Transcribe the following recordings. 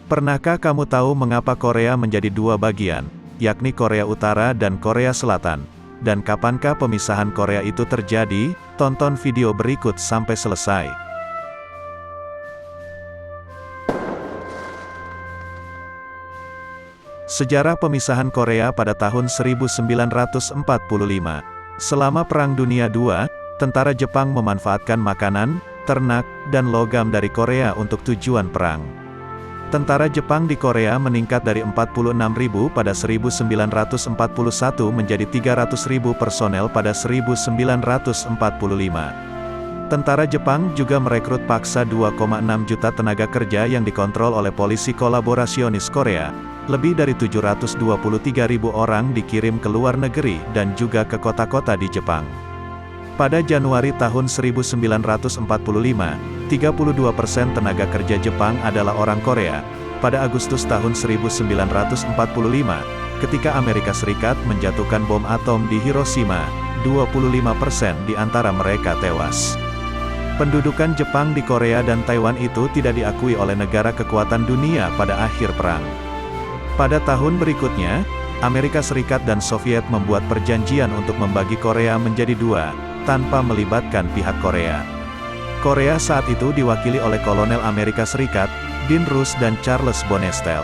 Pernahkah kamu tahu mengapa Korea menjadi dua bagian, yakni Korea Utara dan Korea Selatan? Dan kapankah pemisahan Korea itu terjadi? Tonton video berikut sampai selesai. Sejarah pemisahan Korea pada tahun 1945. Selama Perang Dunia II, tentara Jepang memanfaatkan makanan, ternak, dan logam dari Korea untuk tujuan perang. Tentara Jepang di Korea meningkat dari 46.000 pada 1941 menjadi 300.000 personel pada 1945. Tentara Jepang juga merekrut paksa 2,6 juta tenaga kerja yang dikontrol oleh polisi kolaborasionis Korea. Lebih dari 723.000 orang dikirim ke luar negeri dan juga ke kota-kota di Jepang. Pada Januari tahun 1945, 32% tenaga kerja Jepang adalah orang Korea. Pada Agustus tahun 1945, ketika Amerika Serikat menjatuhkan bom atom di Hiroshima, 25% di antara mereka tewas. Pendudukan Jepang di Korea dan Taiwan itu tidak diakui oleh negara kekuatan dunia pada akhir perang. Pada tahun berikutnya, Amerika Serikat dan Soviet membuat perjanjian untuk membagi Korea menjadi dua, tanpa melibatkan pihak Korea. Korea saat itu diwakili oleh Kolonel Amerika Serikat, Dean Rusk dan Charles Bonestel.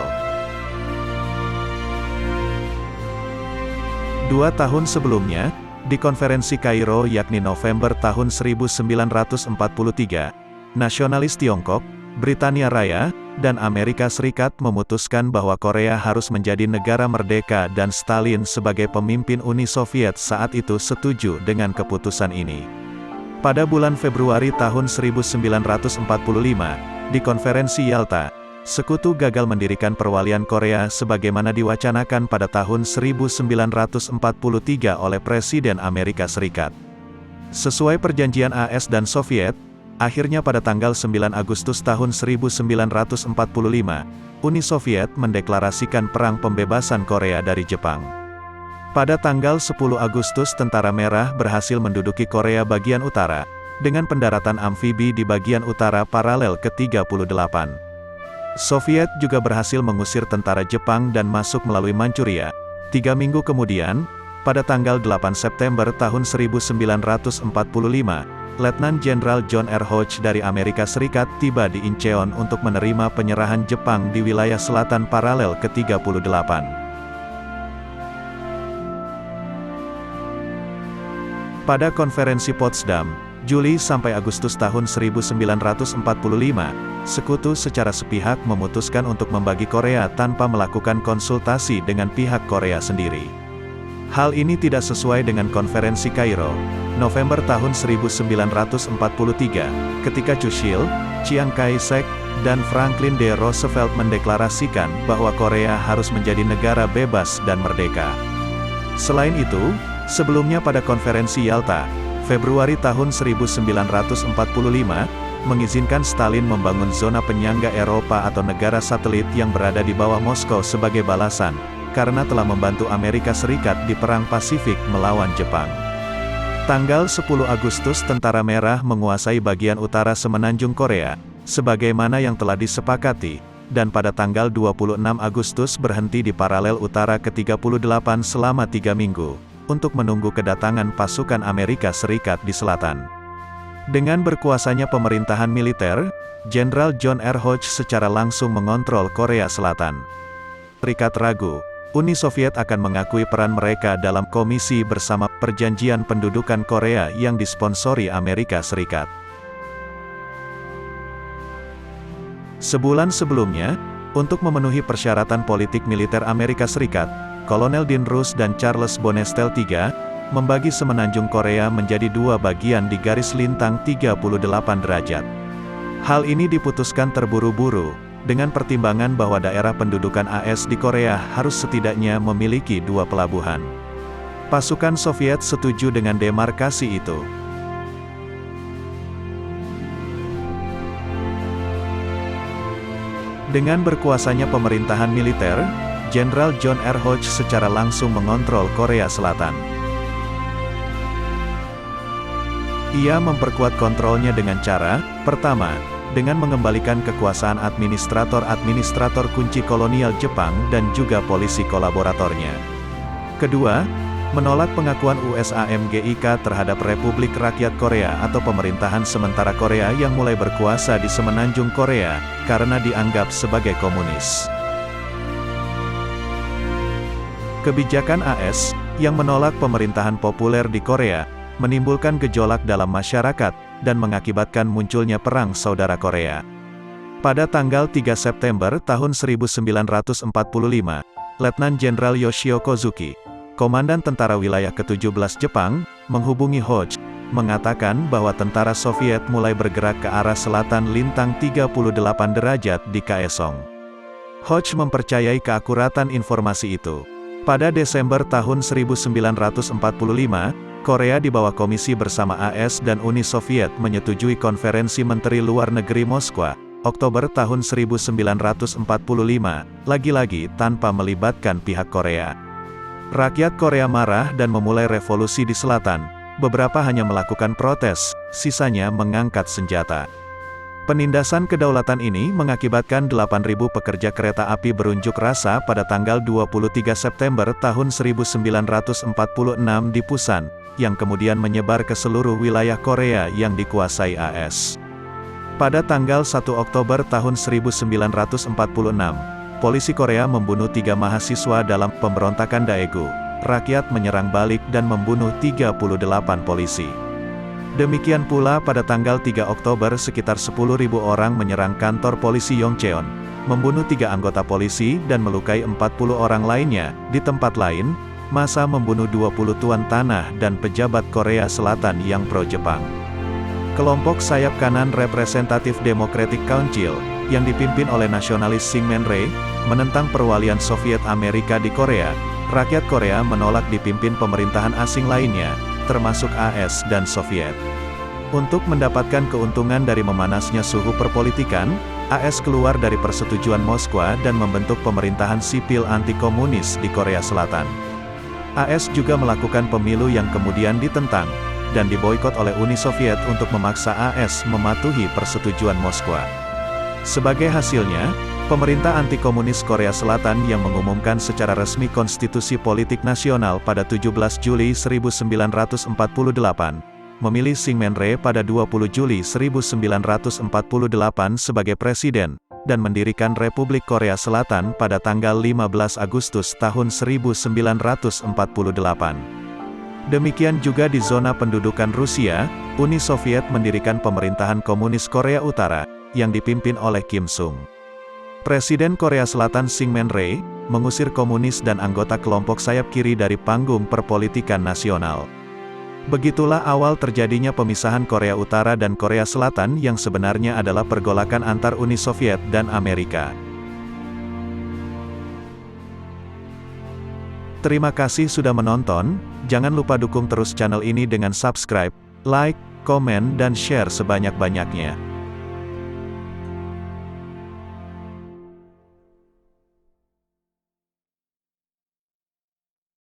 2 tahun sebelumnya, di konferensi Kairo yakni November tahun 1943, nasionalis Tiongkok, Britania Raya, dan Amerika Serikat memutuskan bahwa Korea harus menjadi negara merdeka dan Stalin sebagai pemimpin Uni Soviet saat itu setuju dengan keputusan ini. Pada bulan Februari tahun 1945, di konferensi Yalta, Sekutu gagal mendirikan perwalian Korea sebagaimana diwacanakan pada tahun 1943 oleh Presiden Amerika Serikat. Sesuai perjanjian AS dan Soviet, akhirnya pada tanggal 9 Agustus tahun 1945, Uni Soviet mendeklarasikan Perang Pembebasan Korea dari Jepang. Pada tanggal 10 Agustus Tentara Merah berhasil menduduki Korea bagian utara, dengan pendaratan amfibi di bagian utara paralel ke-38. Soviet juga berhasil mengusir tentara Jepang dan masuk melalui Manchuria. 3 minggu kemudian, pada tanggal 8 September tahun 1945, Letnan Jenderal John R. Hodge dari Amerika Serikat tiba di Incheon untuk menerima penyerahan Jepang di wilayah selatan paralel ke-38. Pada konferensi Potsdam, Juli sampai Agustus tahun 1945, Sekutu secara sepihak memutuskan untuk membagi Korea tanpa melakukan konsultasi dengan pihak Korea sendiri. Hal ini tidak sesuai dengan konferensi Kairo, November tahun 1943, ketika Churchill, Chiang Kai-shek, dan Franklin D. Roosevelt mendeklarasikan bahwa Korea harus menjadi negara bebas dan merdeka. Selain itu, sebelumnya pada konferensi Yalta, Februari tahun 1945, mengizinkan Stalin membangun zona penyangga Eropa atau negara satelit yang berada di bawah Moskow sebagai balasan, karena telah membantu Amerika Serikat di Perang Pasifik melawan Jepang. Tanggal 10 Agustus Tentara Merah menguasai bagian utara semenanjung Korea, sebagaimana yang telah disepakati, dan pada tanggal 26 Agustus berhenti di paralel utara ke-38 selama 3 minggu, untuk menunggu kedatangan pasukan Amerika Serikat di selatan. Dengan berkuasanya pemerintahan militer, Jenderal John R. Hodge secara langsung mengontrol Korea Selatan. Serikat ragu, Uni Soviet akan mengakui peran mereka dalam komisi bersama Perjanjian Pendudukan Korea yang disponsori Amerika Serikat. Sebulan sebelumnya, untuk memenuhi persyaratan politik militer Amerika Serikat, Kolonel Dean Rusk dan Charles Bonestel III membagi semenanjung Korea menjadi 2 bagian di garis lintang 38 derajat. Hal ini diputuskan terburu-buru, dengan pertimbangan bahwa daerah pendudukan AS di Korea harus setidaknya memiliki 2 pelabuhan. Pasukan Soviet setuju dengan demarkasi itu. Dengan berkuasanya pemerintahan militer, Jenderal John R. Hodge secara langsung mengontrol Korea Selatan. Ia memperkuat kontrolnya dengan cara, pertama, dengan mengembalikan kekuasaan administrator-administrator kunci kolonial Jepang dan juga polisi kolaboratornya. Kedua, menolak pengakuan USAMGIK terhadap Republik Rakyat Korea atau pemerintahan sementara Korea yang mulai berkuasa di semenanjung Korea, karena dianggap sebagai komunis. Kebijakan AS, yang menolak pemerintahan populer di Korea, menimbulkan gejolak dalam masyarakat, dan mengakibatkan munculnya Perang Saudara Korea. Pada tanggal 3 September tahun 1945, Letnan Jenderal Yoshio Kozuki, Komandan Tentara Wilayah ke-17 Jepang, menghubungi Hojo, mengatakan bahwa tentara Soviet mulai bergerak ke arah selatan lintang 38 derajat di Kaesong. Hojo mempercayai keakuratan informasi itu. Pada Desember tahun 1945, Korea di bawah komisi bersama AS dan Uni Soviet menyetujui Konferensi Menteri Luar Negeri Moskwa, Oktober tahun 1945, lagi-lagi tanpa melibatkan pihak Korea. Rakyat Korea marah dan memulai revolusi di selatan, beberapa hanya melakukan protes, sisanya mengangkat senjata. Penindasan kedaulatan ini mengakibatkan 8.000 pekerja kereta api berunjuk rasa pada tanggal 23 September tahun 1946 di Pusan, yang kemudian menyebar ke seluruh wilayah Korea yang dikuasai AS. Pada tanggal 1 Oktober tahun 1946, polisi Korea membunuh 3 mahasiswa dalam pemberontakan Daegu. Rakyat menyerang balik dan membunuh 38 polisi. Demikian pula pada tanggal 3 Oktober sekitar 10.000 orang menyerang kantor polisi Yongcheon, membunuh 3 anggota polisi dan melukai 40 orang lainnya. Di tempat lain, massa membunuh 20 tuan tanah dan pejabat Korea Selatan yang pro-Jepang. Kelompok sayap kanan Representative Democratic Council, yang dipimpin oleh nasionalis Syngman Rhee, menentang perwalian Soviet Amerika di Korea. Rakyat Korea menolak dipimpin pemerintahan asing lainnya, termasuk AS dan Soviet. Untuk mendapatkan keuntungan dari memanasnya suhu perpolitikan, AS keluar dari persetujuan Moskwa dan membentuk pemerintahan sipil anti-komunis di Korea Selatan. AS juga melakukan pemilu yang kemudian ditentang, dan diboikot oleh Uni Soviet untuk memaksa AS mematuhi persetujuan Moskwa. Sebagai hasilnya, pemerintah anti-komunis Korea Selatan yang mengumumkan secara resmi Konstitusi Politik Nasional pada 17 Juli 1948, memilih Syngman Rhee pada 20 Juli 1948 sebagai presiden, dan mendirikan Republik Korea Selatan pada tanggal 15 Agustus tahun 1948. Demikian juga di zona pendudukan Rusia, Uni Soviet mendirikan pemerintahan komunis Korea Utara, yang dipimpin oleh Kim Sung. Presiden Korea Selatan Syngman Rhee, mengusir komunis dan anggota kelompok sayap kiri dari panggung perpolitikan nasional. Begitulah awal terjadinya pemisahan Korea Utara dan Korea Selatan yang sebenarnya adalah pergolakan antar Uni Soviet dan Amerika. Terima kasih sudah menonton, jangan lupa dukung terus channel ini dengan subscribe, like, komen dan share sebanyak-banyaknya.